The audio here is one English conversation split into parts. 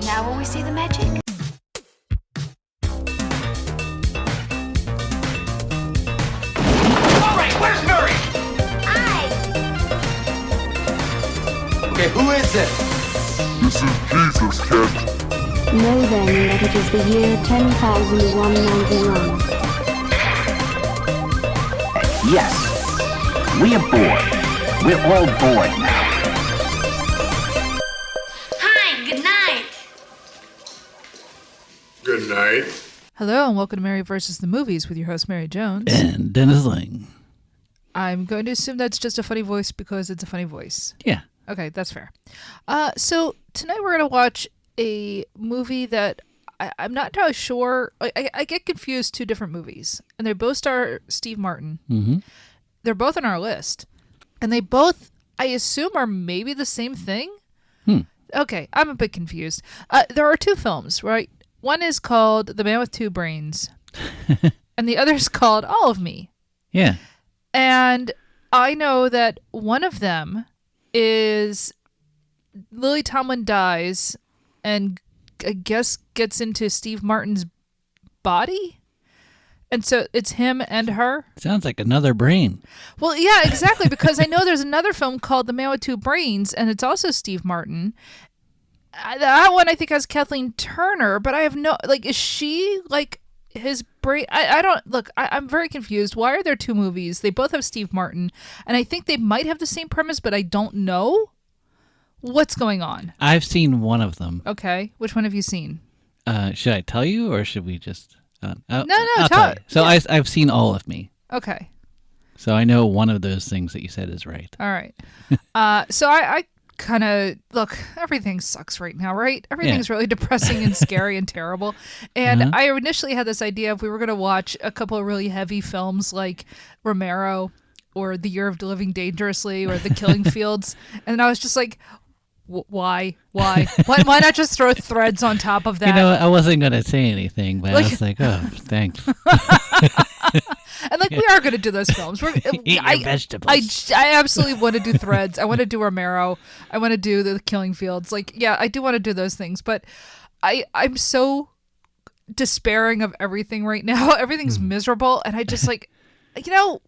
Now will we see the magic? All right, where's Murray? Okay, who is it? This is Jesus, kid. Know then that it is the year 10,191. Yes, we are bored. We're all bored now. Hi, good night. Good night. Hello and welcome to Mary vs. the Movies with your host Mary Jones. And Dennis Ling. I'm going to assume that's just a funny voice because it's a funny voice. Yeah. Okay, that's fair. So tonight we're going to watch a movie that I'm not entirely sure. I get confused two different movies, and they both star Steve Martin. Mm-hmm. They're both on our list, and they both, I assume, are maybe the same thing. Okay, I'm a bit confused. There are two films, right? One is called The Man with Two Brains, and the other is called All of Me. Yeah. And I know that one of them is Lily Tomlin dies and I guess gets into Steve Martin's body. And so it's him and her. Sounds like another brain. Well, yeah, exactly. Because I know there's another film called The Man with Two Brains, and it's also Steve Martin. That one I think has Kathleen Turner, but I have no, like, is she like his brain? I don't, look, I'm very confused. Why are there two movies? They both have Steve Martin, and I think they might have the same premise, but I don't know what's going on. I've seen one of them. Okay. Which one have you seen? Should I tell you, or should we just... No, I'll tell you. So yeah. I've seen All of Me. Okay. So I know one of those things that you said is right. All right. So I kind of, look, everything sucks right now, right? Everything's really depressing and scary and terrible. And I initially had this idea if we were going to watch a couple of really heavy films like Romero or The Year of Living Dangerously or The Killing Fields. And I was just like, why not just throw Threads on top of that? You know, I wasn't going to say anything, but Like- I was like, oh, thanks. And like, we are going to do those films. Eat your vegetables. I absolutely want to do Threads. I want to do Romero. I want to do the Killing Fields. Like, yeah, I do want to do those things. But I'm so despairing of everything right now. Everything's miserable. And I just like,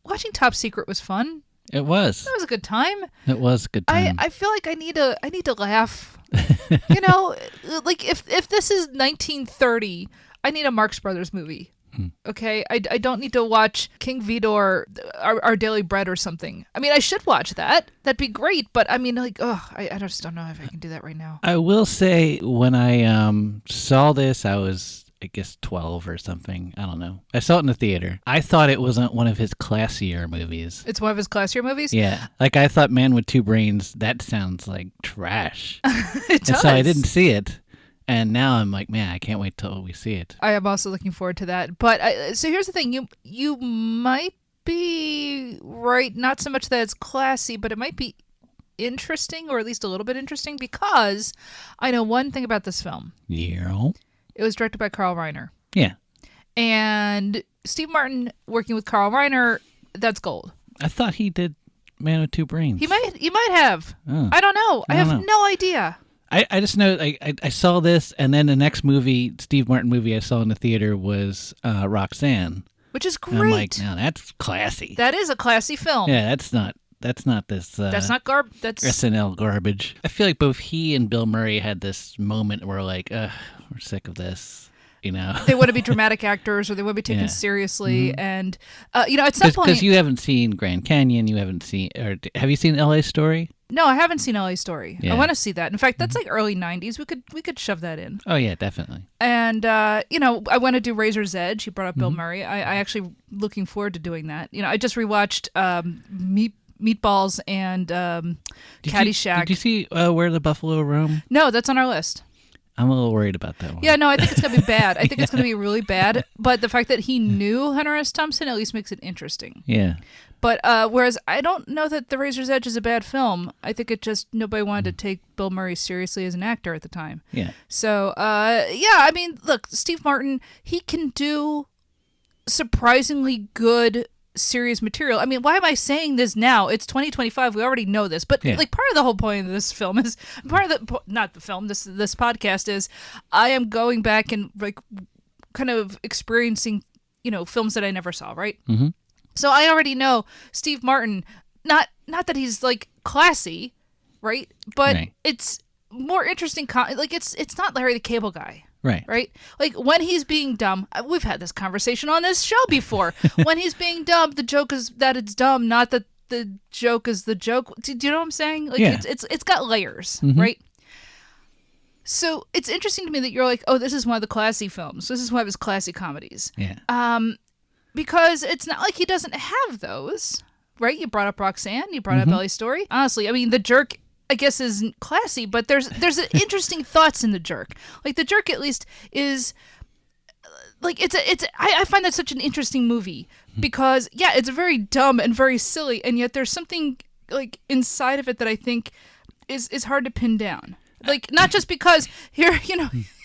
watching Top Secret was fun. It was. That was a good time. It was a good time. I feel like I need to laugh. Like if this is 1930, I need a Marx Brothers movie. Okay, I don't need to watch King Vidor, Our Daily Bread or something. I mean, I should watch that. That'd be great. But I mean, like, I just don't know if I can do that right now. I will say when I saw this, I was, I guess, 12 or something. I don't know. I saw it in the theater. I thought it wasn't one of his classier movies. It's one of his classier movies? Yeah. Like, I thought Man with Two Brains, that sounds like trash. It does. And so I didn't see it. And now I'm like, man, I can't wait till we see it. I am also looking forward to that. But so here's the thing. You might be right. Not so much that it's classy, but it might be interesting, or at least a little bit interesting, because I know one thing about this film. Yeah. It was directed by Carl Reiner. Yeah. And Steve Martin working with Carl Reiner, that's gold. I thought he did Man with Two Brains. He might have. Oh. I don't know. I have no idea. I just know I saw this, and then the next movie, Steve Martin movie I saw in the theater was Roxanne. Which is great. And I'm like, now that's classy. That is a classy film. Yeah, that's not this. That's not That's SNL garbage. I feel like both he and Bill Murray had this moment where like, we're sick of this. You know, they want to be dramatic actors, or they want to be taken seriously. Mm-hmm. And at some point, because you haven't seen Grand Canyon, you haven't seen, or have you seen L.A. Story? No, I haven't seen L.A. Story. Yeah. I want to see that. In fact, that's like early '90s. We could shove that in. Oh yeah, definitely. And I want to do Razor's Edge. You brought up Bill Murray. I actually looking forward to doing that. I just rewatched Meatballs and Caddyshack. Did you see Where the Buffalo Roam? No, that's on our list. I'm a little worried about that one. Yeah, no, I think it's going to be bad. I think it's going to be really bad. But the fact that he knew Hunter S. Thompson at least makes it interesting. Yeah. But whereas I don't know that The Razor's Edge is a bad film. I think it just nobody wanted to take Bill Murray seriously as an actor at the time. Yeah. So, I mean, look, Steve Martin, he can do surprisingly good serious material. I mean, why am I saying this now? It's 2025. We already know this. But like part of the whole point of this film is not the film. This podcast is I am going back and like kind of experiencing, films that I never saw. Right. Mm-hmm. So I already know Steve Martin. Not that he's like classy, right? But it's more interesting. It's not Larry the Cable Guy. Right. Like when he's being dumb, we've had this conversation on this show before. When he's being dumb, the joke is that it's dumb, not that the joke is the joke. Do you know what I'm saying? Like it's got layers, right? So it's interesting to me that you're like, oh, this is one of the classy films. This is one of his classy comedies. Yeah. Because it's not like he doesn't have those, right? You brought up Roxanne. You brought up Ellie's Story. Honestly, I mean, The Jerk, I guess, isn't classy, but there's interesting thoughts in The Jerk. Like The Jerk, at least, is like I find that such an interesting movie because it's very dumb and very silly, and yet there's something like inside of it that I think is hard to pin down. Like not just because here,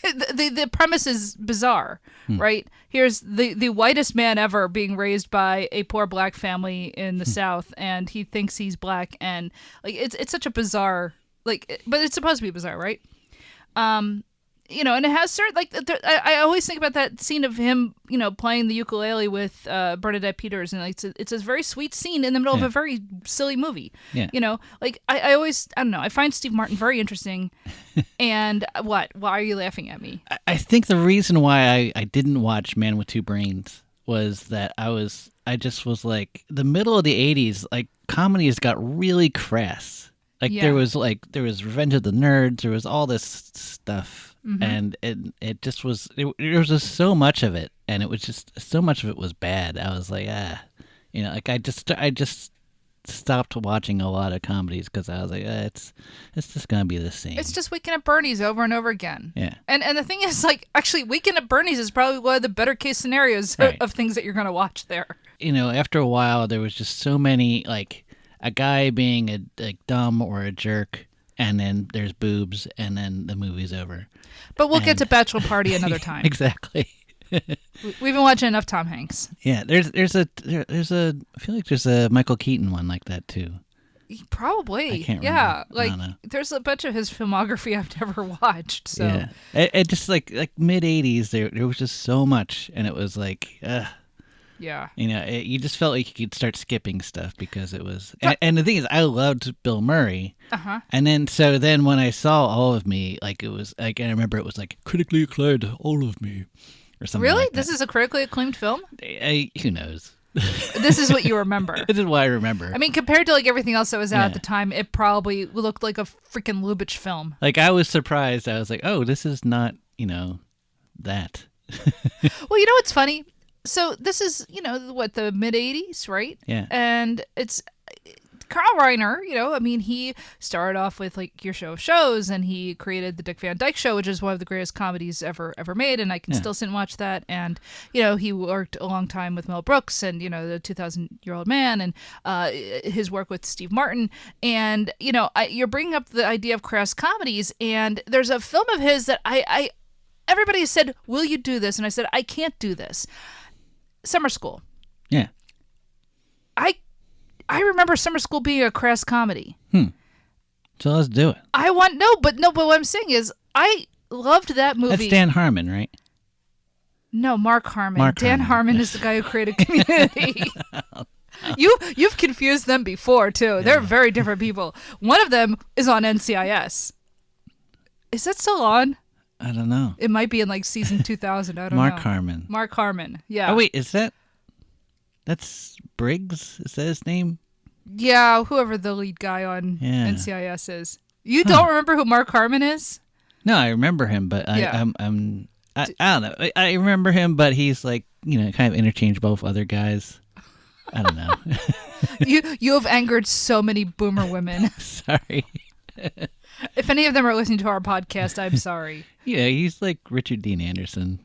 the premise is bizarre, right? Here's the whitest man ever being raised by a poor black family in the South, and he thinks he's black, and like it's such a bizarre but it's supposed to be bizarre, right? And it has certain I always think about that scene of him, playing the ukulele with Bernadette Peters, and it's a very sweet scene in the middle of a very silly movie. Yeah. I always, I don't know, I find Steve Martin very interesting. And what? Why are you laughing at me? I think the reason why I didn't watch Man with Two Brains was that I just was like, the middle of the 80s, like comedies got really crass. Like there was Revenge of the Nerds, there was all this stuff. And it just was, there was just so much of it, and it was just, so much of it was bad. I was like, I just stopped watching a lot of comedies because I was like, it's just going to be the same. It's just Weekend at Bernie's over and over again. Yeah. And the thing is, like, actually, Weekend at Bernie's is probably one of the better case scenarios of things that you're going to watch there. After a while, there was just so many, like, a guy being a dumb or a jerk, and then there's boobs, and then the movie's over. But we'll get to Bachelor Party another time. Exactly. We've been watching enough Tom Hanks. Yeah, there's a I feel like there's a Michael Keaton one like that too. Probably. I can't remember. Yeah, like there's a bunch of his filmography I've never watched. So yeah, it just like mid '80s there was just so much, and it was like. Yeah. You just felt like you could start skipping stuff because it was... And the thing is, I loved Bill Murray. Uh-huh. And then when I saw All of Me, like, it was... Like, I remember it was like, critically acclaimed All of Me, or something Really? like that. This is a critically acclaimed film? Who knows? This is what you remember. This is what I remember. I mean, compared to, like, everything else that was out at the time, it probably looked like a freaking Lubitsch film. Like, I was surprised. I was like, oh, this is not, that. Well, what's funny? So this is, the mid-'80s, right? Yeah. And it's Carl Reiner, I mean, he started off with, like, Your Show of Shows, and he created The Dick Van Dyke Show, which is one of the greatest comedies ever made, and I can still sit and watch that. And, he worked a long time with Mel Brooks and, the 2,000-Year-Old Man, and his work with Steve Martin. And, you're bringing up the idea of crass comedies, and there's a film of his that everybody said, will you do this? And I said, I can't do this. Summer School. Yeah. I remember Summer School being a crass comedy. So let's do it. But what I'm saying is I loved that movie. That's Dan Harmon, right? No, Mark Harmon. Dan Harmon is the guy who created Community. You've confused them before too. Yeah. They're very different people. One of them is on NCIS. Is that still on? I don't know. It might be in like season 2000. I don't know. Mark Harmon. Yeah. Oh wait, that's Briggs? Is that his name? Yeah, whoever the lead guy on NCIS is. You don't remember who Mark Harmon is? No, I remember him, but I don't know. I remember him, but he's like, kind of interchangeable with other guys. I don't know. You have angered so many boomer women. Sorry. If any of them are listening to our podcast, I'm sorry. Yeah, he's like Richard Dean Anderson.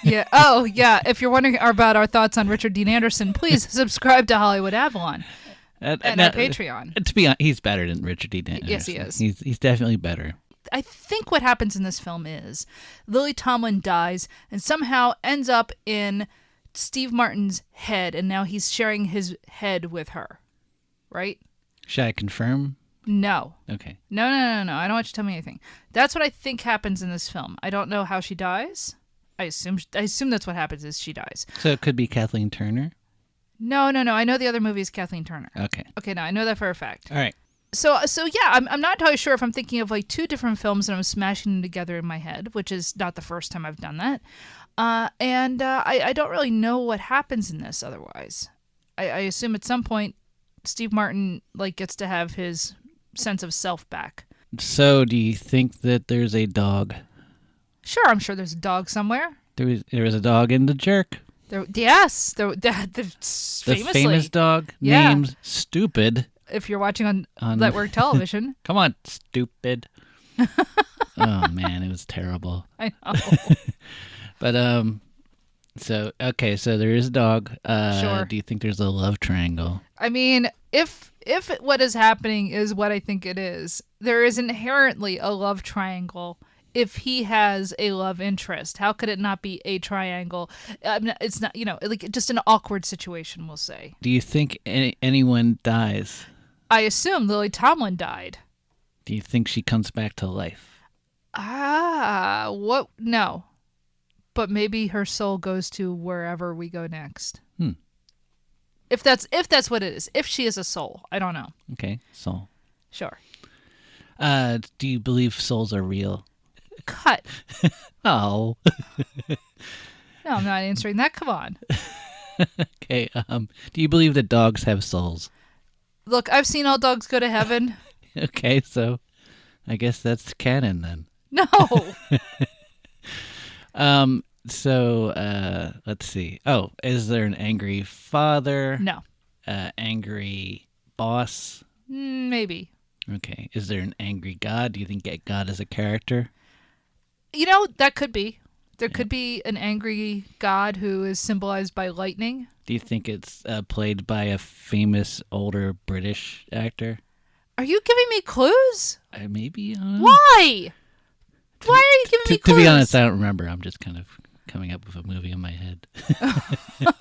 Yeah. Oh, yeah. If you're wondering about our thoughts on Richard Dean Anderson, please subscribe to Hollywood Avalon and our Patreon. To be honest, he's better than Richard Dean Anderson. Yes, he is. He's definitely better. I think what happens in this film is Lily Tomlin dies and somehow ends up in Steve Martin's head, and now he's sharing his head with her, right? Should I confirm? No. Okay. No. I don't want you to tell me anything. That's what I think happens in this film. I don't know how she dies. I assume that's what happens is she dies. So it could be Kathleen Turner? No. I know the other movie is Kathleen Turner. Okay. Okay, now I know that for a fact. All right. So yeah, I'm not entirely sure if I'm thinking of like two different films and I'm smashing them together in my head, which is not the first time I've done that. And I don't really know what happens in this otherwise. I assume at some point Steve Martin like gets to have his sense of self back. So do you think that there's a dog? Sure, I'm sure there's a dog somewhere. There was a dog in The Jerk. Yes, The famously. famous dog Yeah. named Stupid. If you're watching on network television. Come on, Stupid. Oh, man, it was terrible. I know. But, so there is a dog. Sure. Do you think there's a love triangle? I mean, if what is happening is what I think it is, there is inherently a love triangle. If he has a love interest, how could it not be a triangle? It's not, like just an awkward situation, we'll say. Do you think anyone dies? I assume Lily Tomlin died. Do you think she comes back to life? What? No. But maybe her soul goes to wherever we go next. If that's what it is. If she is a soul. I don't know. Okay, soul. Sure. Do you believe souls are real? Cut. Oh. No, I'm not answering that. Come on. Okay. Do you believe that dogs have souls? Look, I've seen all dogs go to heaven. Okay, so I guess that's canon then. No. So let's see. Oh, is there an angry father? No. Angry boss? Maybe. Okay. Is there an angry God? Do you think God is a character? That could be. There could be an angry God who is symbolized by lightning. Do you think it's played by a famous older British actor? Are you giving me clues? Maybe. I don't know. Why? Why are you giving me clues? To be honest, I don't remember. I'm just kind of coming up with a movie in my head.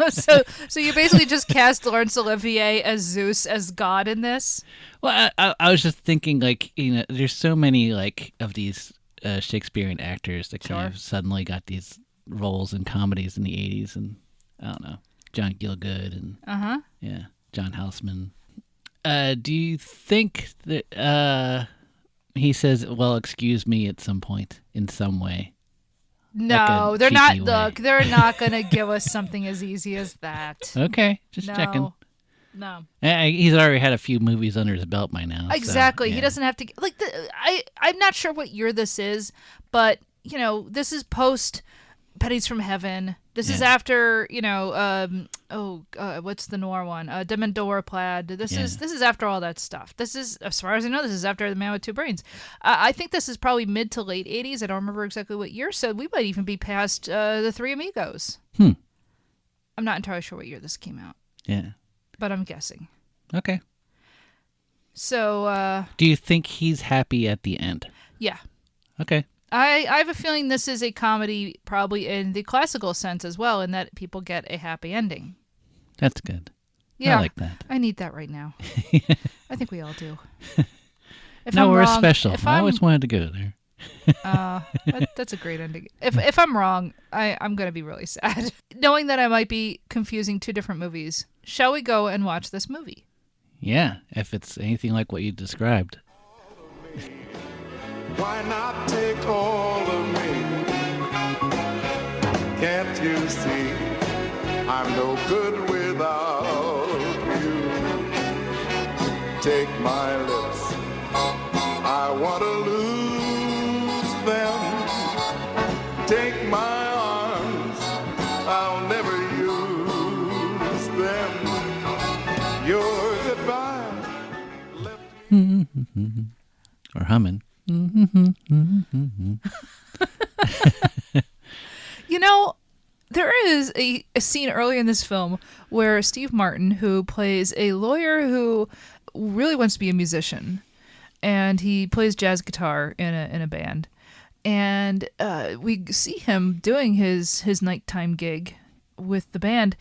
So you basically just cast Laurence Olivier as Zeus as God in this? Well, I was just thinking, like, there's so many like of these Shakespearean actors that kind of suddenly got these roles in comedies in the 80s, and I don't know, John Gielgud and John Houseman. Do you think that he says, well, excuse me at some point in some way? No, like they're not. cheeky way. Look, they're not going to give us something as easy as that. Okay, just checking. No. He's already had a few movies under his belt by now. Exactly. So, yeah. He doesn't have to like. I'm not sure what year this is, but this is post Pennies from Heaven. This is after what's the noir one? Demandora Plaid. This is after all that stuff. This is, as far as I know, this is after The Man with Two Brains. I think this is probably mid to late 80s. I don't remember exactly what year, so we might even be past The Three Amigos. I'm not entirely sure what year this came out. Yeah. But I'm guessing. Okay. So, do you think he's happy at the end? Yeah. Okay. I have a feeling this is a comedy probably in the classical sense as well, in that people get a happy ending. That's good. Yeah. I like that. I need that right now. I think we all do. No, we're special. I always wanted to go there. That's a great ending. If I'm wrong, I'm going to be really sad. Knowing that I might be confusing two different movies, shall we go and watch this movie? Yeah, if it's anything like what you described. Why not take all of me? Can't you see I'm no good without you? Take my lips, I want to lose them. Take my arms, I'll never use them. Your goodbye left Or humming. There is a scene early in this film where Steve Martin, who plays a lawyer who really wants to be a musician, and he plays jazz guitar in a band, and we see him doing his nighttime gig with the band.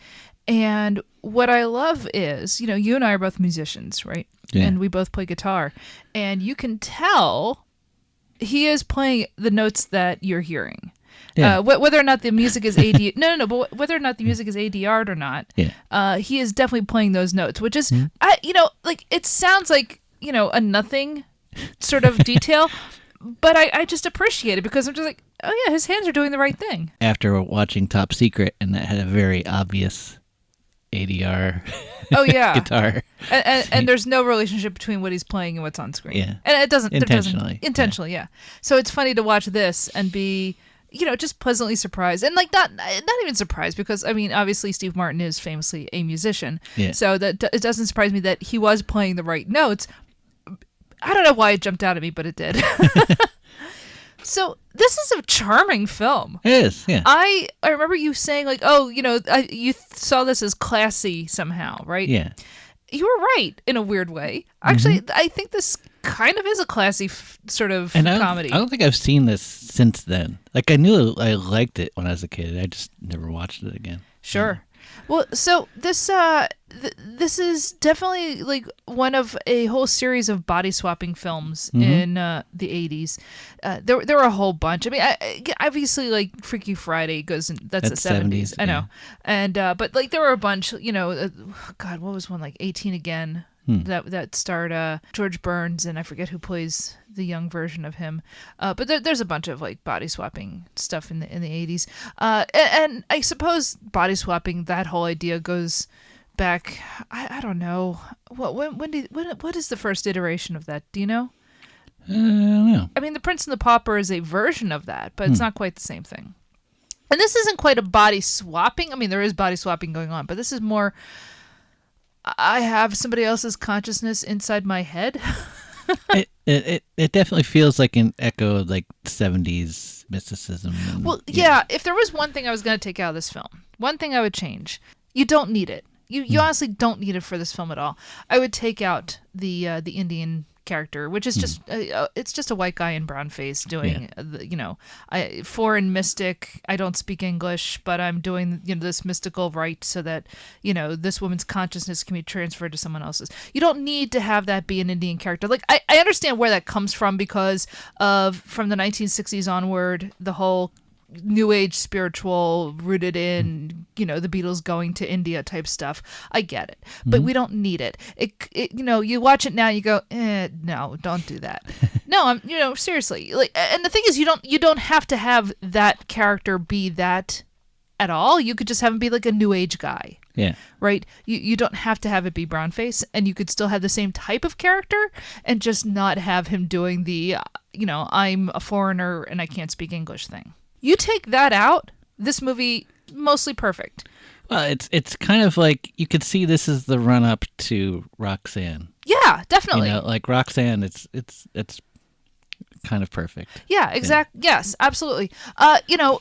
And what I love is, you and I are both musicians, right? Yeah. And we both play guitar. And you can tell he is playing the notes that you're hearing. Yeah. Whether or not the music is AD, but whether or not the music is ADR'd or not, he is definitely playing those notes, which is, it sounds like, a nothing sort of detail, but I just appreciate it because I'm just like, oh yeah, his hands are doing the right thing. After watching Top Secret, and that had a very obvious ADR guitar. And there's no relationship between what he's playing and what's on screen. Yeah. And it doesn't Intentionally. Yeah. So it's funny to watch this and be, just pleasantly surprised. And not even surprised because, obviously Steve Martin is famously a musician. Yeah. So that it doesn't surprise me that he was playing the right notes. I don't know why it jumped out at me, but it did. So this is a charming film. It is, yeah. I remember you saying you saw this as classy somehow, right? Yeah. You were right in a weird way. Actually, I think this kind of is a classy sort of comedy. I don't think I've seen this since then. Like, I knew I liked it when I was a kid. I just never watched it again. Sure. Well, so this this is definitely like one of a whole series of body swapping films in the 80s. There were a whole bunch. Obviously, like Freaky Friday goes in, that's the 70s. I know, and but there were a bunch. God, what was one like 18 Again? That starred George Burns, and I forget who plays the young version of him. But there's a bunch of like body swapping stuff in the 80s. And I suppose body swapping, that whole idea goes back. I don't know what is the first iteration of that? Do you know? I don't know. The Prince and the Pauper is a version of that, but it's not quite the same thing. And this isn't quite a body swapping. There is body swapping going on, but this is more. I have somebody else's consciousness inside my head. It definitely feels like an echo of like 70s mysticism. If there was one thing I was going to take out of this film, one thing I would change, you don't need it. You honestly don't need it for this film at all. I would take out the Indian character, which is just it's just a white guy in brown face doing foreign mystic. I don't speak English, but I'm doing this mystical rite so that this woman's consciousness can be transferred to someone else's. You don't need to have that be an Indian character. Like I understand where that comes from because from the 1960s onward, the whole new age spiritual rooted in the Beatles going to India type stuff. I get it, but we don't need it. You watch it now, you go, no, don't do that. No, I'm seriously, and the thing is, you don't have to have that character be that at all. You could just have him be like a new age guy. Yeah. Right? You don't have to have it be brown face, and you could still have the same type of character and just not have him doing the I'm a foreigner and I can't speak English thing. You take that out, this movie, mostly perfect. Well, it's kind of like you could see this is the run up to Roxanne. Yeah, definitely. Like Roxanne, it's kind of perfect. Yeah, exactly. Yes, absolutely.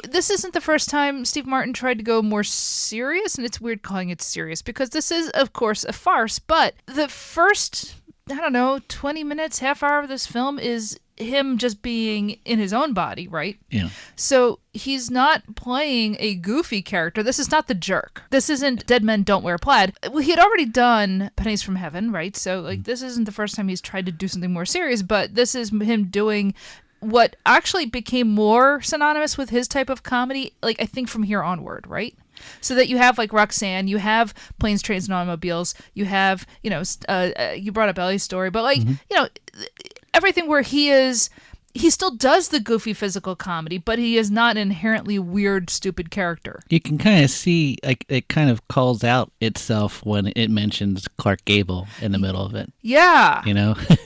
This isn't the first time Steve Martin tried to go more serious, and it's weird calling it serious because this is, of course, a farce. But the first, 20 minutes, half hour of this film is him just being in his own body, right? Yeah. So he's not playing a goofy character. This is not The Jerk. This isn't Dead Men Don't Wear Plaid. Well, he had already done Pennies from Heaven, right? So this isn't the first time he's tried to do something more serious, but this is him doing what actually became more synonymous with his type of comedy, I think from here onward, right? So that you have like Roxanne, you have Planes, Trains, and Automobiles, you have, you brought up Ellie's Story, but everything where he still does the goofy physical comedy, but he is not an inherently weird, stupid character. You can kind of see, it kind of calls out itself when it mentions Clark Gable in the middle of it. Yeah.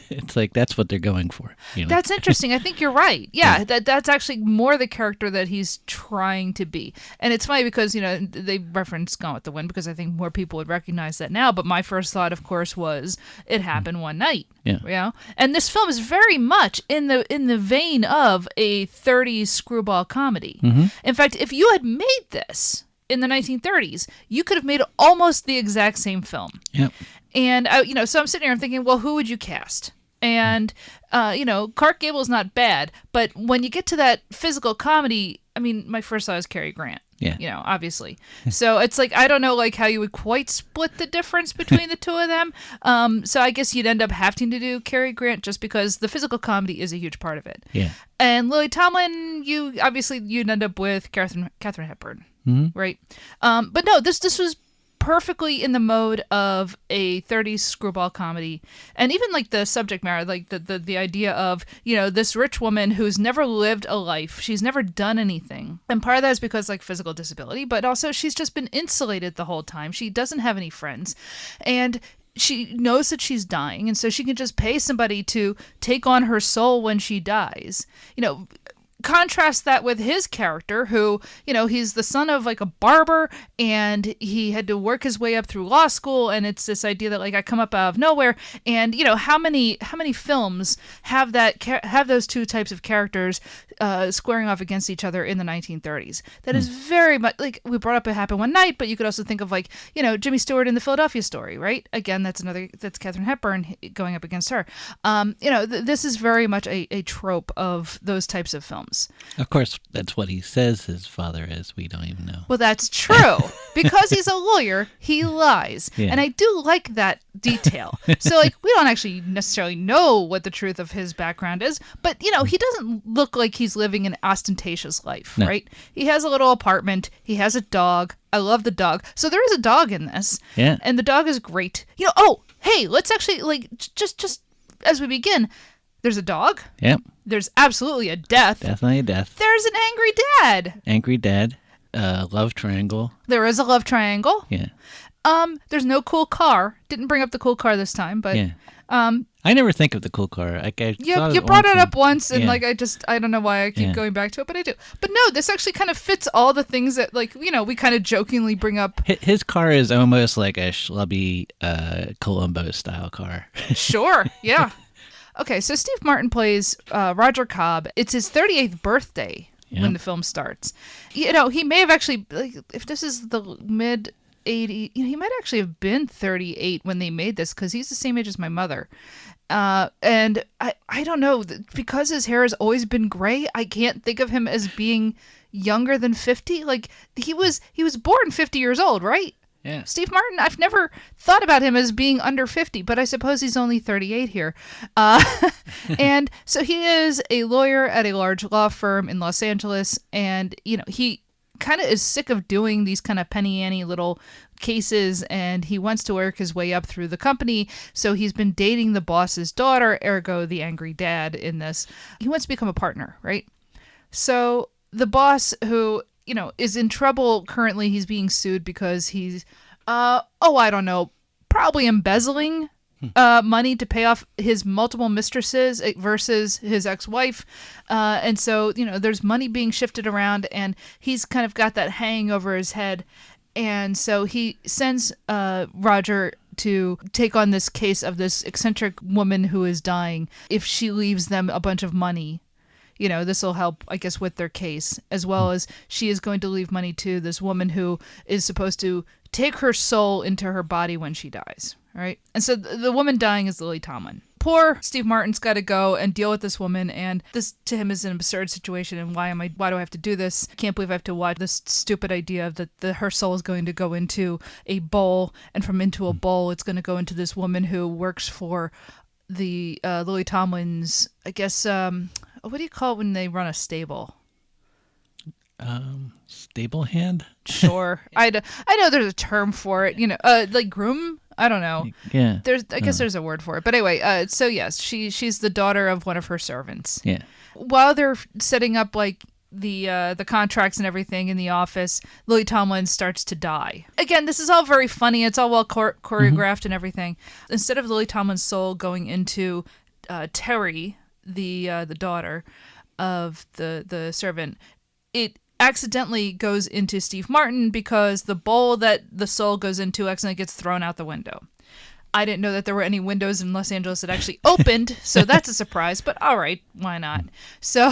It's like that's what they're going for. That's interesting. I think you're right. Yeah, that's actually more the character that he's trying to be. And it's funny because, they reference Gone with the Wind because I think more people would recognize that now. But my first thought, of course, was It Happened One Night. Yeah. And this film is very much in the vein of a 30s screwball comedy. In fact, if you had made this in the 1930s, you could have made almost the exact same film. Yep. And so I'm sitting here, I'm thinking, well, who would you cast? And, Clark Gable's not bad. But when you get to that physical comedy, I mean, my first thought is Cary Grant. Yeah. Obviously. So it's like, I don't know how you would quite split the difference between the two of them. So I guess you'd end up having to do Cary Grant just because the physical comedy is a huge part of it. Yeah. And Lily Tomlin, you'd end up with Katharine Hepburn. Mm-hmm. Right. But no, this was perfectly in the mode of a 30s screwball comedy. And even like the subject matter, like the idea of, this rich woman who's never lived a life. She's never done anything. And part of that is because like physical disability, but also she's just been insulated the whole time. She doesn't have any friends. And she knows that she's dying. And so she can just pay somebody to take on her soul when she dies. Contrast that with his character who, he's the son of like a barber and he had to work his way up through law school. And it's this idea that like I come up out of nowhere. And, how many films have have those two types of characters squaring off against each other in the 1930s? That is very much like we brought up It Happened One Night, but you could also think of like, Jimmy Stewart in The Philadelphia Story, right? Again, that's Katharine Hepburn going up against her. This is very much a trope of those types of films. Of course, that's what he says his father is. We don't even know. Well, that's true. Because he's a lawyer, he lies. Yeah. And I do like that detail. So, like, we don't actually necessarily know what the truth of his background is, but, he doesn't look like he's living an ostentatious life, right? He has a little apartment. He has a dog. I love the dog. So there is a dog in this. Yeah. And the dog is great. Hey, let's actually, like, just as we begin, there's a dog. Yep. There's absolutely a death. Definitely a death. There's an angry dad. Angry dad. Love triangle. There is a love triangle. Yeah. There's no cool car. Didn't bring up the cool car this time, but yeah. I never think of the cool car. You brought it up once, and I don't know why I keep going back to it, but I do. But no, this actually kind of fits all the things that we kind of jokingly bring up. His car is almost like a schlubby Columbo style car. Sure. Yeah. Okay, so Steve Martin plays Roger Cobb. It's his 38th birthday when the film starts. He may have actually, if this is the mid 80s, he might actually have been 38 when they made this because he's the same age as my mother. And I don't know, because his hair has always been gray, I can't think of him as being younger than 50. Like, he was born 50 years old, right? Yeah. Steve Martin, I've never thought about him as being under 50, but I suppose he's only 38 here. And so he is a lawyer at a large law firm in Los Angeles, and, he kind of is sick of doing these kind of penny ante little cases, and he wants to work his way up through the company. So he's been dating the boss's daughter, ergo the angry dad in this. He wants to become a partner, right? So the boss, who is in trouble currently. He's being sued because he's, I don't know, probably embezzling money to pay off his multiple mistresses versus his ex-wife. And so, there's money being shifted around, and he's kind of got that hanging over his head. And so he sends Roger to take on this case of this eccentric woman who is dying. If she leaves them a bunch of money, this will help, I guess, with their case, as well as she is going to leave money to this woman who is supposed to take her soul into her body when she dies, right? And so the woman dying is Lily Tomlin. Poor Steve Martin's got to go and deal with this woman, and this to him is an absurd situation, and why do I have to do this? I can't believe I have to watch this stupid idea that her soul is going to go into a bowl, and from into a bowl it's going to go into this woman who works for the Lily Tomlin's, I guess, what do you call it when they run a stable? Stable hand? Sure. I know there's a term for it, like groom? I don't know. Yeah. I guess there's a word for it. But anyway, so yes, she's the daughter of one of her servants. Yeah. While they're setting up like the contracts and everything in the office, Lily Tomlin starts to die. Again, this is all very funny. It's all well choreographed and everything. Instead of Lily Tomlin's soul going into Terry, the daughter of the servant, it accidentally goes into Steve Martin because the bowl that the soul goes into accidentally gets thrown out the window. I didn't know that there were any windows in Los Angeles that actually opened, so that's a surprise, but all right, why not? So,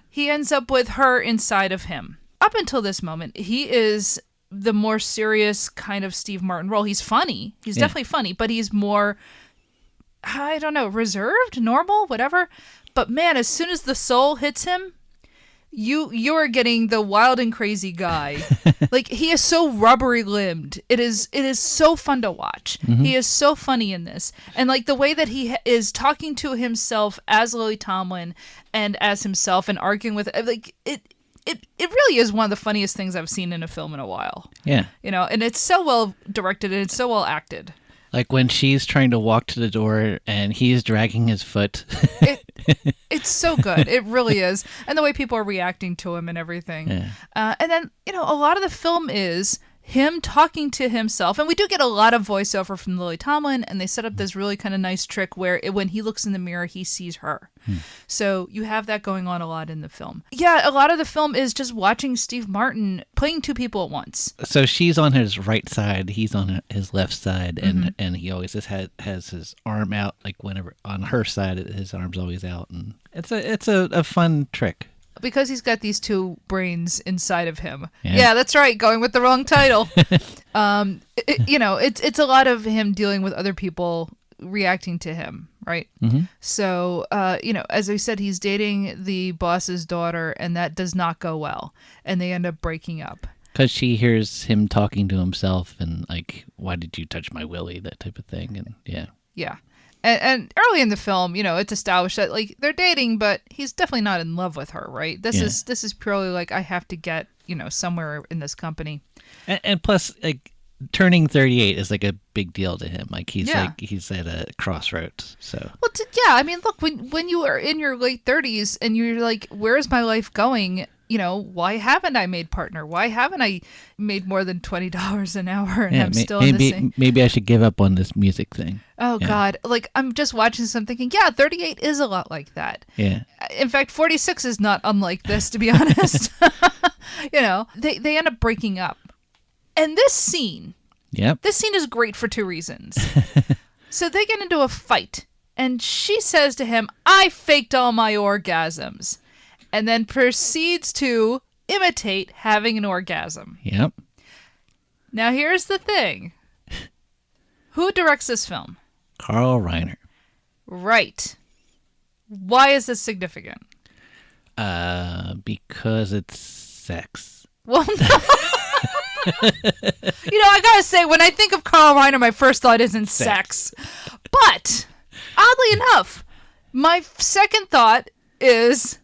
he ends up with her inside of him. Up until this moment, he is the more serious kind of Steve Martin role. He's funny. He's definitely funny, but he's more, I don't know, reserved, normal, whatever. But man, as soon as the soul hits him, you're getting the wild and crazy guy. Like, he is so rubbery limbed. It is so fun to watch. He is so funny in this, and like the way that he is talking to himself as Lily Tomlin and as himself and arguing with like it really is one of the funniest things I've seen in a film in a while. Yeah. And it's so well directed and it's so well acted. Like when she's trying to walk to the door and he's dragging his foot. It's so good. It really is. And the way people are reacting to him and everything. Yeah. And then, a lot of the film is him talking to himself. And we do get a lot of voiceover from Lily Tomlin, and they set up this really kind of nice trick where when he looks in the mirror, he sees her. So you have that going on a lot in the film. Yeah, a lot of the film is just watching Steve Martin playing two people at once. So she's on his right side, he's on his left side, and he always just has his arm out, like whenever on her side, his arm's always out, and it's a fun trick. Because he's got these two brains inside of him. Yeah, that's right. Going with the wrong title. It's a lot of him dealing with other people reacting to him, right? So, as I said, he's dating the boss's daughter, and that does not go well. And they end up breaking up. Because she hears him talking to himself and like, why did you touch my willy? That type of thing. And yeah. Yeah. And early in the film, it's established that like they're dating, but he's definitely not in love with her, right? This is purely like, I have to get, somewhere in this company. And plus, like, turning 38 is like a big deal to him. Like he's at a crossroads. So well, I mean, look, when you are in your late 30s and you're like, where is my life going? Why haven't I made partner? Why haven't I made more than $20 an hour and I'm still in the same? Maybe I should give up on this music thing. Oh, yeah. God. Like, I'm just watching some thinking, 38 is a lot like that. Yeah. In fact, 46 is not unlike this, to be honest. They end up breaking up. And this scene is great for two reasons. So they get into a fight, and she says to him, I faked all my orgasms. And then proceeds to imitate having an orgasm. Yep. Now, here's the thing. Who directs this film? Carl Reiner. Right. Why is this significant? Because it's sex. Well, no. I gotta say, when I think of Carl Reiner, my first thought isn't sex. But, oddly enough, my second thought is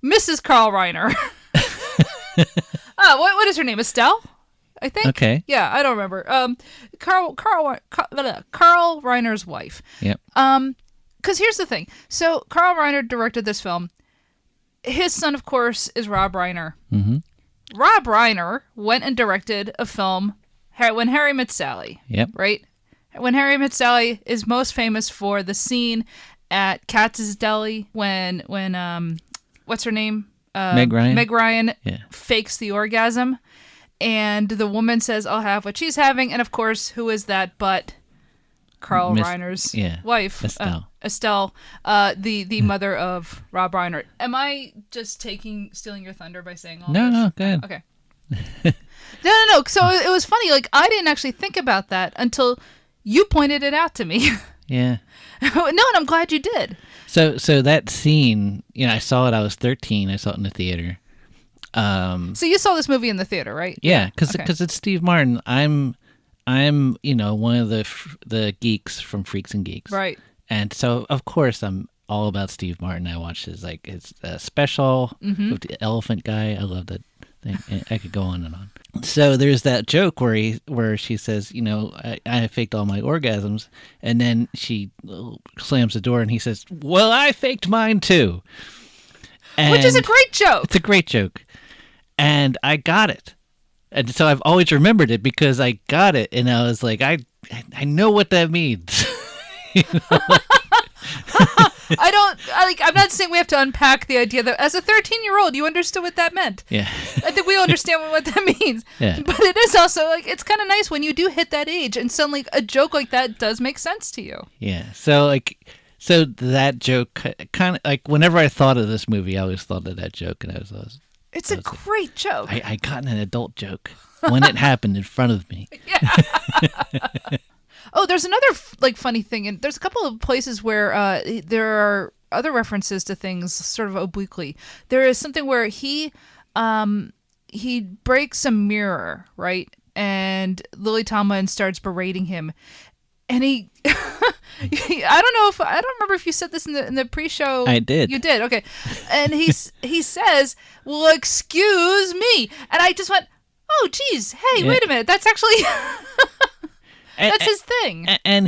Mrs. Carl Reiner. What is her name? Estelle, I think. Okay. Yeah, I don't remember. Carl Reiner's wife. Yep. Because here's the thing. So Carl Reiner directed this film. His son, of course, is Rob Reiner. Mm-hmm. Rob Reiner went and directed a film, When Harry Met Sally. Yep. Right? When Harry Met Sally is most famous for the scene at Katz's Deli when what's her name? Meg Ryan. Meg Ryan fakes the orgasm, and the woman says, I'll have what she's having. And of course, who is that but Carl Reiner's wife, Estelle, the mother of Rob Reiner. Am I just stealing your thunder by saying all this? No, go ahead. Okay. No. So it was funny. Like, I didn't actually think about that until you pointed it out to me. Yeah. No, and I'm glad you did. So that scene, I saw it. I was 13. I saw it in the theater. So you saw this movie in the theater, right? Yeah, because it's Steve Martin. I'm one of the geeks from Freaks and Geeks, right? And so of course I'm all about Steve Martin. I watched his special with the elephant guy. I love that thing. I could go on and on. So there's that joke where she says, I faked all my orgasms, and then she slams the door and he says, well, I faked mine too. Which is a great joke. It's a great joke. And I got it. And so I've always remembered it because I got it, and I was like, I know what that means. I'm not saying we have to unpack the idea that as a 13-year-old you understood what that meant. Yeah. I think we understand what that means. Yeah. But it is also it's kind of nice when you do hit that age and suddenly a joke like that does make sense to you. Yeah. So that joke kind of whenever I thought of this movie, I always thought of that joke, and it's a great joke. I got an adult joke when it happened in front of me. Yeah. Oh, there's another like funny thing, and there's a couple of places where there are other references to things sort of obliquely. There is something where he breaks a mirror, right? And Lily Tomlin starts berating him, and he I don't remember if you said this in the pre-show. I did. You did, okay. And he says, "Well, excuse me," and I just went, "Oh, geez, hey, wait a minute, that's actually." That's his thing. And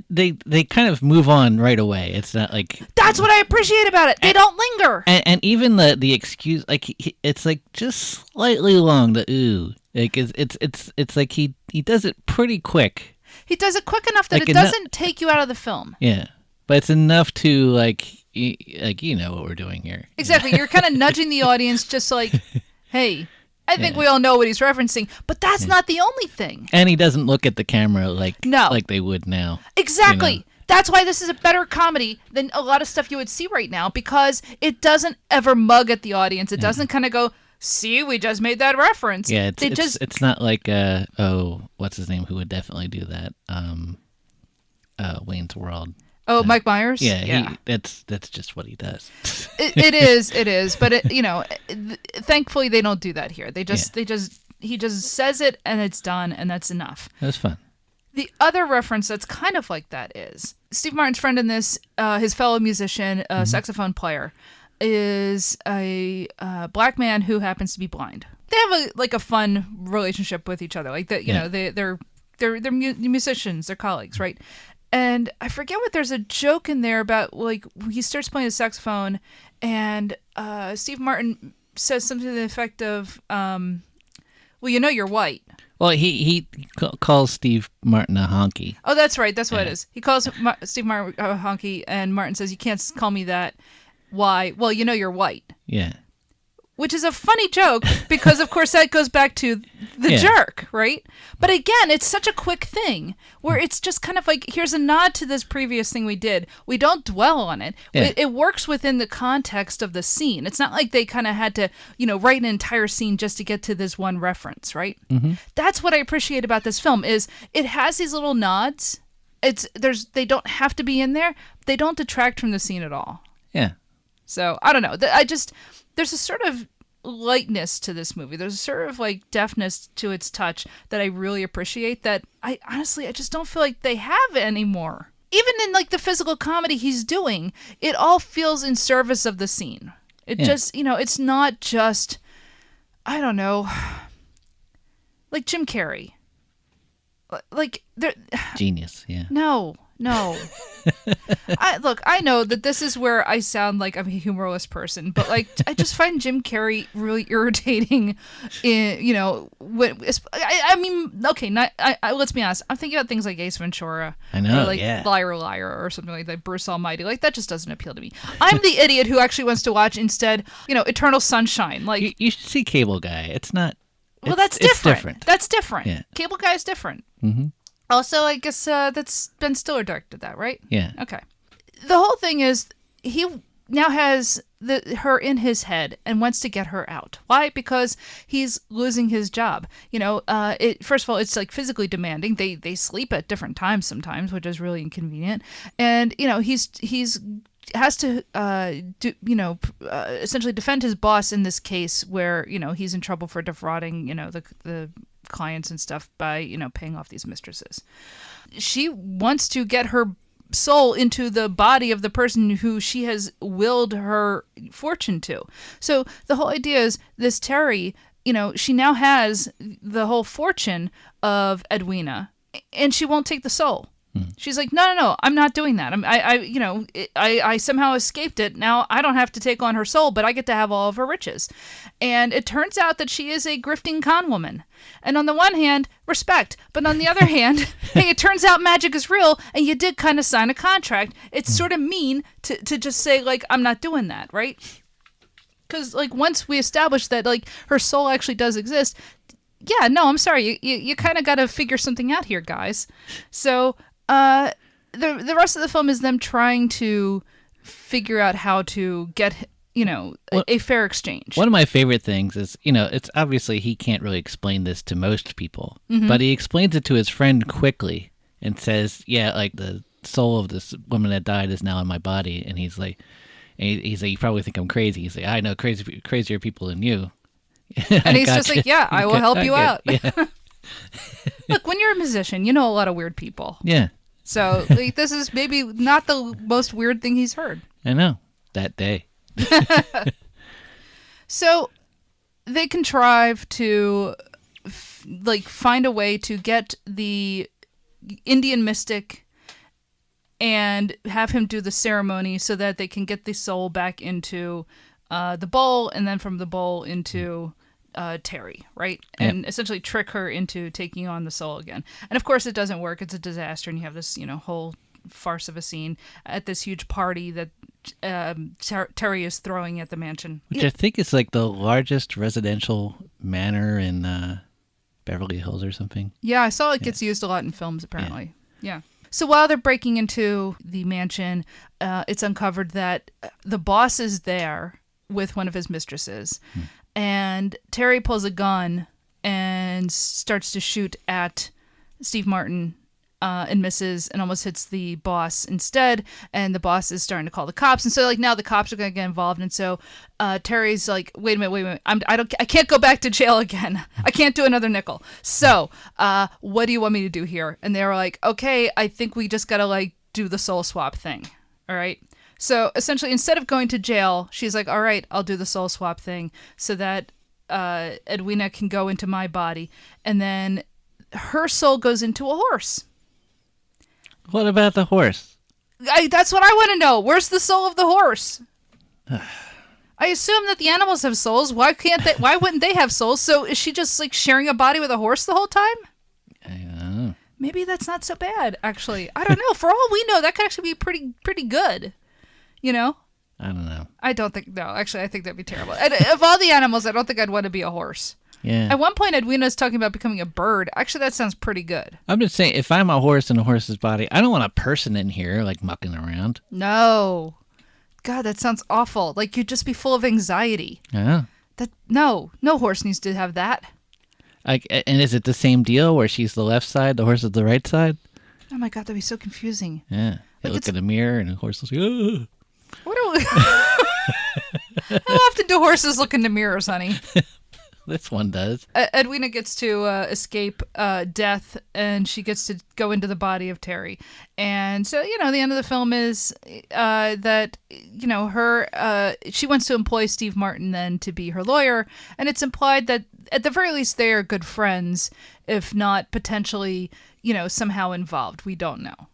they kind of move on right away. It's not like... That's what I appreciate about it. They don't linger. And even the excuse, like, it's like just slightly long, the ooh. Like, it's like he does it pretty quick. He does it quick enough that it doesn't take you out of the film. Yeah. But it's enough to, like, you know what we're doing here. Exactly. You're kind of nudging the audience just like, hey... I think we all know what he's referencing, but that's not the only thing. And he doesn't look at the camera like they would now. Exactly. You know? That's why this is a better comedy than a lot of stuff you would see right now, because it doesn't ever mug at the audience. It doesn't kind of go, see, we just made that reference. Yeah, it's not like, what's his name, who would definitely do that? Wayne's World. Oh, Mike Myers? Yeah. That's just what he does. It is. But thankfully they don't do that here. He just says it and it's done, and that's enough. That's fun. The other reference that's kind of like that is Steve Martin's friend in this, his fellow musician, saxophone player, is a black man who happens to be blind. They have a fun relationship with each other. Like that, you know, they're musicians, they're colleagues, right? And I forget what there's a joke in there about, like, he starts playing the saxophone and Steve Martin says something to the effect of, well, you know you're white. Well, he calls Steve Martin a honky. Oh, that's right. That's what it is. He calls Steve Martin a honky, and Martin says, you can't call me that. Why? Well, you know you're white. Yeah. Which is a funny joke because, of course, that goes back to the jerk, right? But again, it's such a quick thing where it's just kind of like, here's a nod to this previous thing we did. We don't dwell on it. Yeah. It works within the context of the scene. It's not like they kind of had to, write an entire scene just to get to this one reference, right? Mm-hmm. That's what I appreciate about this film is it has these little nods. They don't have to be in there. They don't detract from the scene at all. Yeah. So, I don't know. There's a sort of lightness to this movie. There's a sort of like deftness to its touch that I really appreciate that I just don't feel like they have anymore. Even in like the physical comedy he's doing, it all feels in service of the scene. It just, it's not just, I don't know, like Jim Carrey. Like, genius, yeah. No. I know that this is where I sound like I'm a humorless person, but like I just find Jim Carrey really irritating. Let's be honest. I'm thinking about things like Ace Ventura. I know, or like Liar Liar or something like that. Bruce Almighty. Like that just doesn't appeal to me. I'm the idiot who actually wants to watch instead. Eternal Sunshine. Like you should see Cable Guy. It's not. Well, that's different. It's different. That's different. Yeah. Cable Guy is different. Mm-hmm. Also, I guess that's Ben Stiller directed that, right? Yeah. Okay. The whole thing is he now has her in his head and wants to get her out. Why? Because he's losing his job. First of all, it's like physically demanding. They sleep at different times sometimes, which is really inconvenient. And he's has to essentially defend his boss in this case where he's in trouble for defrauding the clients and stuff by paying off these mistresses. She wants to get her soul into the body of the person who she has willed her fortune to. So the whole idea is this Terry, she now has the whole fortune of Edwina and she won't take the soul. She's like, no, I'm not doing that. I somehow escaped it. Now I don't have to take on her soul, but I get to have all of her riches. And it turns out that she is a grifting con woman. And on the one hand, respect. But on the other hand, hey, it turns out magic is real and you did kind of sign a contract. It's sort of mean to just say, like, I'm not doing that, right? Because, like, once we establish that, like, her soul actually does exist, yeah, no, I'm sorry. You kind of got to figure something out here, guys. So... the rest of the film is them trying to figure out how to get, a fair exchange. One of my favorite things is, it's obviously he can't really explain this to most people, but he explains it to his friend quickly. and says, "Yeah, like the soul of this woman that died is now in my body." And he's like, "You probably think I'm crazy." He's like, "I know crazier people than you." And he's just like, "Yeah, I will help you out." Yeah. Look, when you're a musician, you know a lot of weird people. Yeah. So like, this is maybe not the most weird thing he's heard. I know. That day. So they contrive to find a way to get the Indian mystic and have him do the ceremony so that they can get the soul back into the bowl, and then from the bowl into Terry, right? And essentially trick her into taking on the soul again. And of course it doesn't work. It's a disaster, and you have this, whole farce of a scene at this huge party that Terry is throwing at the mansion. Which I think is like the largest residential manor in Beverly Hills or something. Yeah, I saw it gets used a lot in films, apparently. Yeah. So while they're breaking into the mansion, it's uncovered that the boss is there with one of his mistresses. And Terry pulls a gun and starts to shoot at Steve Martin and misses and almost hits the boss instead. And the boss is starting to call the cops. And so now the cops are going to get involved. And so Terry's like, wait a minute. I can't go back to jail again. I can't do another nickel. So what do you want me to do here? And they were like, okay, I think we just got to do the soul swap thing. All right. So essentially, instead of going to jail, she's like, all right, I'll do the soul swap thing so that Edwina can go into my body. And then her soul goes into a horse. What about the horse? That's what I want to know. Where's the soul of the horse? I assume that the animals have souls. Why wouldn't they have souls? So is she just sharing a body with a horse the whole time? I don't know. Maybe that's not so bad, actually. I don't know. For all we know, that could actually be pretty good. I don't know. I don't think... No, actually, I think that'd be terrible. And of all the animals, I don't think I'd want to be a horse. Yeah. At one point, Edwina's talking about becoming a bird. Actually, that sounds pretty good. I'm just saying, if I'm a horse in a horse's body, I don't want a person in here, mucking around. No. God, that sounds awful. You'd just be full of anxiety. Yeah. No horse needs to have that. And is it the same deal where she's the left side, the horse is the right side? Oh my God, that'd be so confusing. Yeah. They look in the mirror and the horse is like, ugh. How often do horses look in the mirrors, honey? This one does. Edwina gets to escape death, and she gets to go into the body of Terry. And so, the end of the film is that, she wants to employ Steve Martin then to be her lawyer. And it's implied that at the very least they are good friends, if not potentially, somehow involved. We don't know.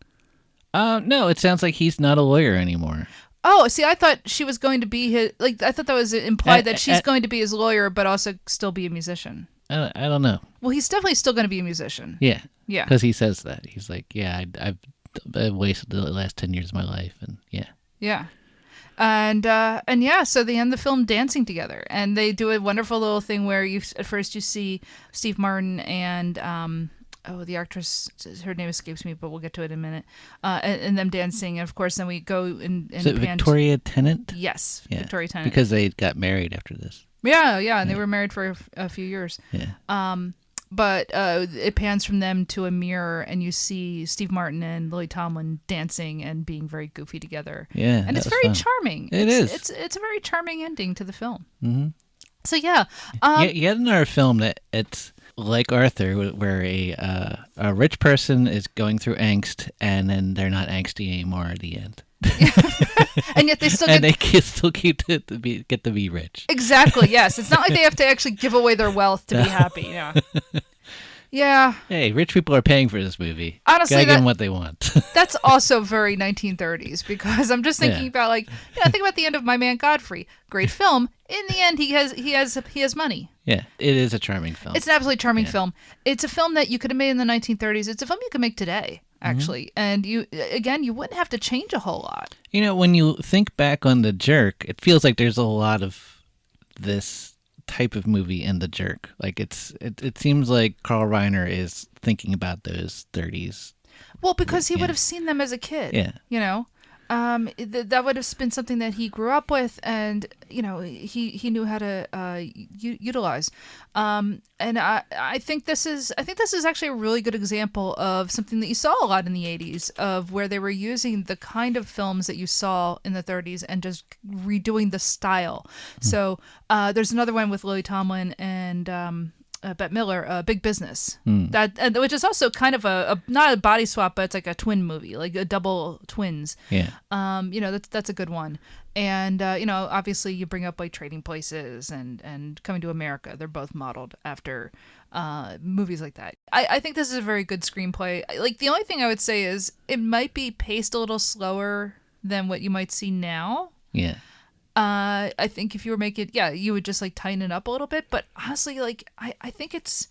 No, it sounds like he's not a lawyer anymore. Oh, see, I thought she was going to be his... I thought that was implied that she's going to be his lawyer, but also still be a musician. I don't know. Well, he's definitely still going to be a musician. Yeah. Yeah. Because he says that. He's like, yeah, I've wasted the last 10 years of my life, and yeah. Yeah. And yeah, so they end the film dancing together. And they do a wonderful little thing where at first you see Steve Martin and... the actress, her name escapes me, but we'll get to it in a minute. And them dancing, and of course, then we go and Is it Victoria Tennant? Yes, yeah. Victoria Tennant. Because they got married after this. Yeah, and they were married for a few years. Yeah. But it pans from them to a mirror, and you see Steve Martin and Lily Tomlin dancing and being very goofy together. Yeah, and it's very charming. It is. It's a very charming ending to the film. Mm-hmm. So yeah. Yet another film that it's like Arthur, where a rich person is going through angst, and then they're not angsty anymore at the end. And yet they still get to be rich. Exactly. Yes, it's not like they have to actually give away their wealth to be happy. Yeah. Yeah. Hey, rich people are paying for this movie. Honestly, gotta give them what they want. That's also very 1930s, because I'm just thinking about think about the end of My Man Godfrey. Great film. In the end, he has money. Yeah, it is a charming film. It's an absolutely charming film. It's a film that you could have made in the 1930s. It's a film you could make today, actually. Mm-hmm. And you wouldn't have to change a whole lot. When you think back on The Jerk, it feels like there's a lot of this type of movie in The Jerk. It seems like Carl Reiner is thinking about those 30s. Well, because he would have seen them as a kid. Yeah. that would have been something that he grew up with, and he knew how to utilize. And I think this is actually a really good example of something that you saw a lot in the 80s, of where they were using the kind of films that you saw in the 30s and just redoing the style. So there's another one with Lily Tomlin and Bette Miller, Big Business, which is also kind of a not a body swap, but it's like a twin movie, like a double twins. Yeah. That's a good one. And obviously you bring up like Trading Places and Coming to America. They're both modeled after movies like that. I think this is a very good screenplay. Like, the only thing I would say is it might be paced a little slower than what you might see now. Yeah. I think if you were making, you would just like tighten it up a little bit. But honestly, like I think it's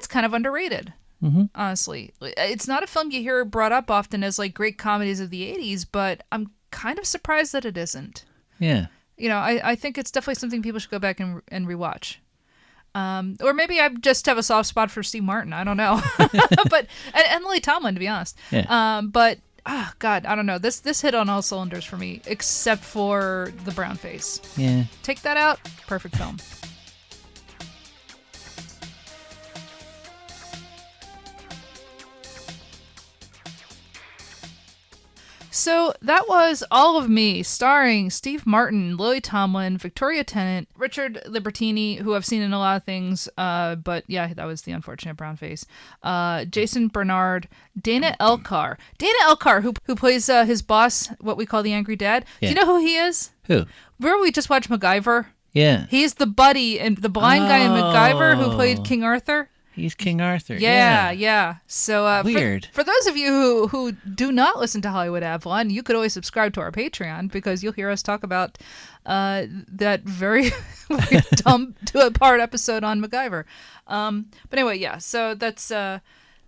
kind of underrated. Mm-hmm. Honestly, it's not a film you hear brought up often as like great comedies of the 80s, but I'm kind of surprised that it isn't. Yeah. I think it's definitely something people should go back and rewatch. Or maybe I just have a soft spot for Steve Martin. I don't know. But and Lily Tomlin, to be honest. Yeah. But God, I don't know. This hit on all cylinders for me, except for the brown face. Yeah. Take that out, perfect film. So that was All of Me, starring Steve Martin, Lily Tomlin, Victoria Tennant, Richard Libertini, who I've seen in a lot of things, but yeah, that was the unfortunate brown face. Jason Bernard, Dana Elcar. Dana Elcar, who plays his boss, what we call the Angry Dad. Yeah. Do you know who he is? Who? Remember we just watched MacGyver? Yeah. He's the buddy and the blind guy in MacGyver who played King Arthur. He's King Arthur. Yeah. So weird. For those of you who do not listen to Hollywood Avalon, you could always subscribe to our Patreon, because you'll hear us talk about that very dumb two-part episode on MacGyver. But anyway, yeah. So that's all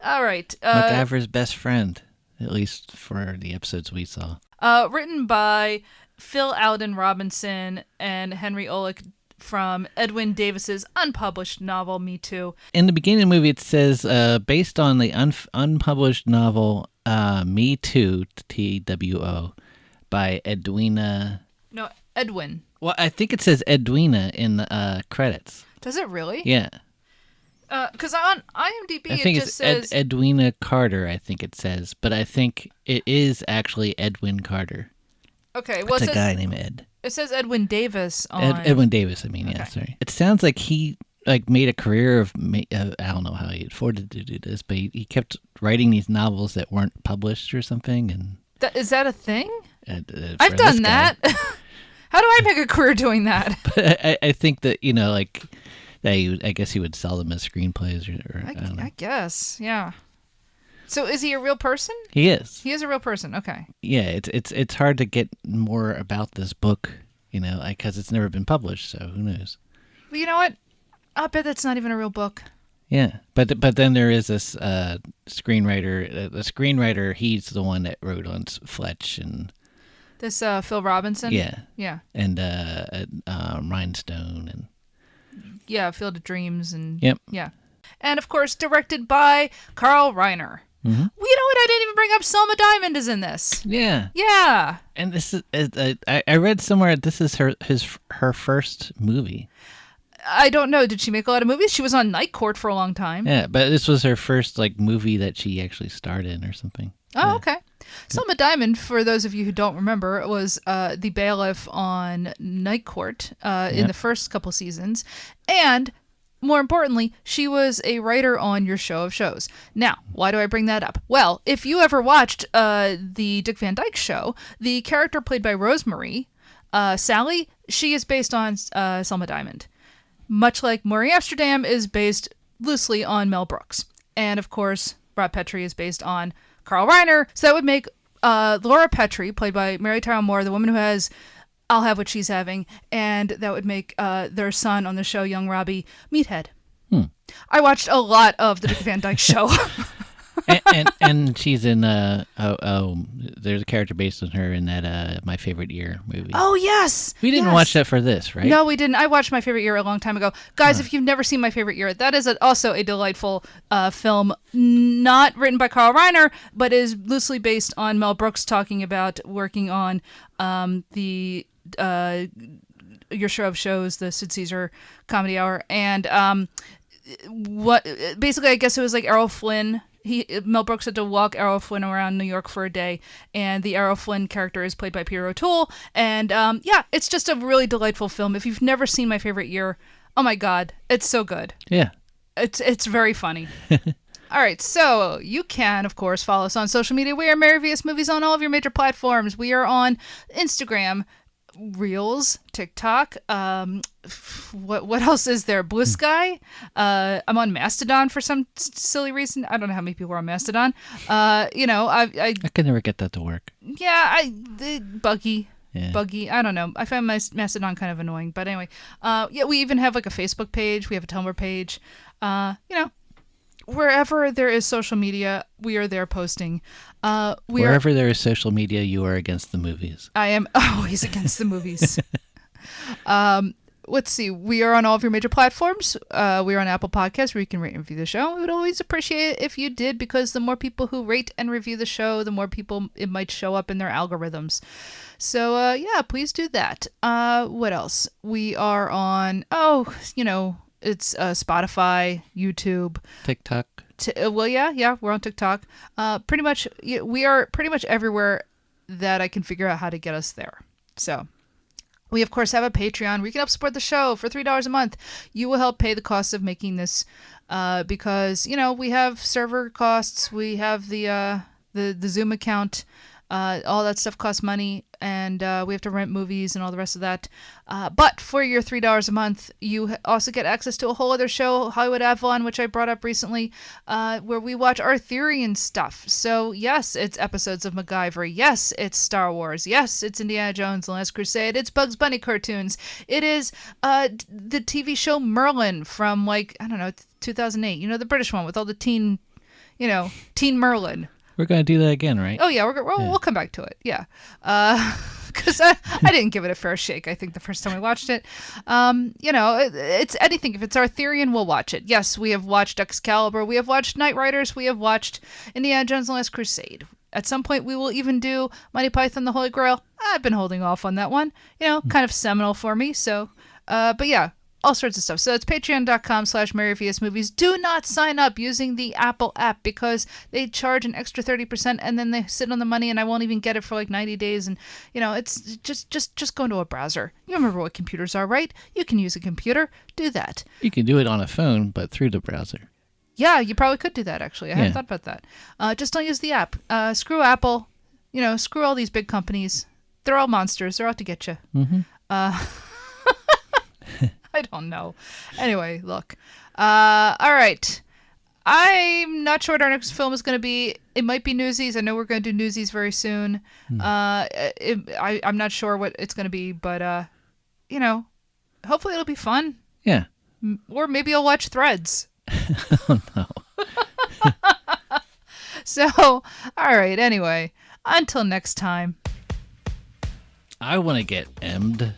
right. MacGyver's best friend, at least for the episodes we saw. Written by Phil Alden Robinson and Henry Olick, from Edwin Davis's unpublished novel, Me Too. In the beginning of the movie, it says, based on the unpublished novel, Me Too, T-W-O, by Edwina... No, Edwin. Well, I think it says Edwina in the credits. Does it really? Yeah. Because on IMDb, I think it just says... Edwina Carter, I think it says. But I think it is actually Edwin Carter. Okay, well, it's a guy named Ed. It says Edwin Davis on... Edwin Davis, I mean, okay. Yeah, sorry. It sounds like he made a career of... I don't know how he afforded to do this, but he kept writing these novels that weren't published or something. And is that a thing? I've done that. How do I make a career doing that? But I think that, I guess he would sell them as screenplays or I don't know. I guess, yeah. So is he a real person? He is. He is a real person. Okay. Yeah, it's hard to get more about this book, because it's never been published. So who knows? Well, you know what? I'll bet that's not even a real book. Yeah, but then there is this screenwriter. The screenwriter, he's the one that wrote on Fletch and this Phil Robinson. Yeah. And Rhinestone and Field of Dreams and yep. Yeah, and of course directed by Carl Reiner. Mm-hmm. Well, you know what? I didn't even bring up Selma Diamond is in this. Yeah. And this is I read somewhere this is her first movie. I don't know. Did she make a lot of movies? She was on Night Court for a long time. Yeah, but this was her first movie that she actually starred in or something. Oh, yeah. Okay. Selma Diamond, for those of you who don't remember, was the bailiff on Night Court in the first couple seasons, and more importantly, she was a writer on Your Show of Shows. Now, why do I bring that up? Well, if you ever watched the Dick Van Dyke Show, the character played by Rosemary, Sally, she is based on Selma Diamond. Much like Maury Amsterdam is based loosely on Mel Brooks. And of course, Rob Petrie is based on Carl Reiner. So that would make Laura Petrie, played by Mary Tyler Moore, the woman who has I'll Have What She's Having. And that would make their son on the show, young Robbie, Meathead. I watched a lot of the Dick Van Dyke Show. and she's in there's a character based on her in that My Favorite Year movie. Oh, yes. We didn't watch that for this, right? No, we didn't. I watched My Favorite Year a long time ago. Guys, if you've never seen My Favorite Year, that is also a delightful film, not written by Carl Reiner, but is loosely based on Mel Brooks talking about working on the Your Show of Shows, the Sid Caesar Comedy Hour, and what basically I guess it was like Errol Flynn. Mel Brooks had to walk Errol Flynn around New York for a day, and the Errol Flynn character is played by Peter O'Toole. And it's just a really delightful film. If you've never seen My Favorite Year, oh my God, it's so good. Yeah, it's very funny. All right, so you can, of course, follow us on social media. We are Mary vs. Movies on all of your major platforms. We are on Instagram, Reels, TikTok. What else is there? Blue Sky. I'm on Mastodon for some silly reason. I don't know how many people are on Mastodon. I can never get that to work. Yeah, buggy. Yeah. Buggy. I don't know. I find my Mastodon kind of annoying. But anyway, we even have like a Facebook page. We have a Tumblr page. Wherever there is social media, we are there posting. Wherever there is social media, you are against the movies. I am always against the movies. Let's see. We are on all of your major platforms. We are on Apple Podcasts where you can rate and review the show. We would always appreciate it if you did, because the more people who rate and review the show, the more people it might show up in their algorithms. So, please do that. What else? We are on, it's Spotify, YouTube, TikTok. We're on TikTok. Pretty much, we are pretty much everywhere that I can figure out how to get us there. So, we of course have a Patreon where you can help support the show for $3 a month. You will help pay the cost of making this, because we have server costs, we have the Zoom account. All that stuff costs money, and we have to rent movies and all the rest of that. But for your $3 a month, you also get access to a whole other show, Hollywood Avalon, which I brought up recently, where we watch Arthurian stuff. So yes, it's episodes of MacGyver. Yes, it's Star Wars. Yes, it's Indiana Jones and the Last Crusade. It's Bugs Bunny cartoons. It is the TV show Merlin from 2008. The British one with all the teen Merlin. We're going to do that again, right? Oh, yeah, we'll come back to it, yeah. Because I didn't give it a fair shake, I think, the first time we watched it. It's anything. If it's Arthurian, we'll watch it. Yes, we have watched Excalibur. We have watched Knight Riders. We have watched Indiana Jones and the Last Crusade. At some point, we will even do Monty Python the Holy Grail. I've been holding off on that one. Kind of seminal for me, so... but yeah. All sorts of stuff. So it's patreon.com/MaryVSMovies. Do not sign up using the Apple app, because they charge an extra 30% and then they sit on the money and I won't even get it for like 90 days. And, it's just go into a browser. You remember what computers are, right? You can use a computer. Do that. You can do it on a phone, but through the browser. Yeah, you probably could do that, actually. I hadn't thought about that. Just don't use the app. Screw Apple. Screw all these big companies. They're all monsters. They're out to get you. Mm-hmm. I don't know. Anyway, look. All right. I'm not sure what our next film is going to be. It might be Newsies. I know we're going to do Newsies very soon. I'm not sure what it's going to be, but, hopefully it'll be fun. Yeah. Or maybe I'll watch Threads. Oh, no. So, all right. Anyway, until next time. I want to get M'd.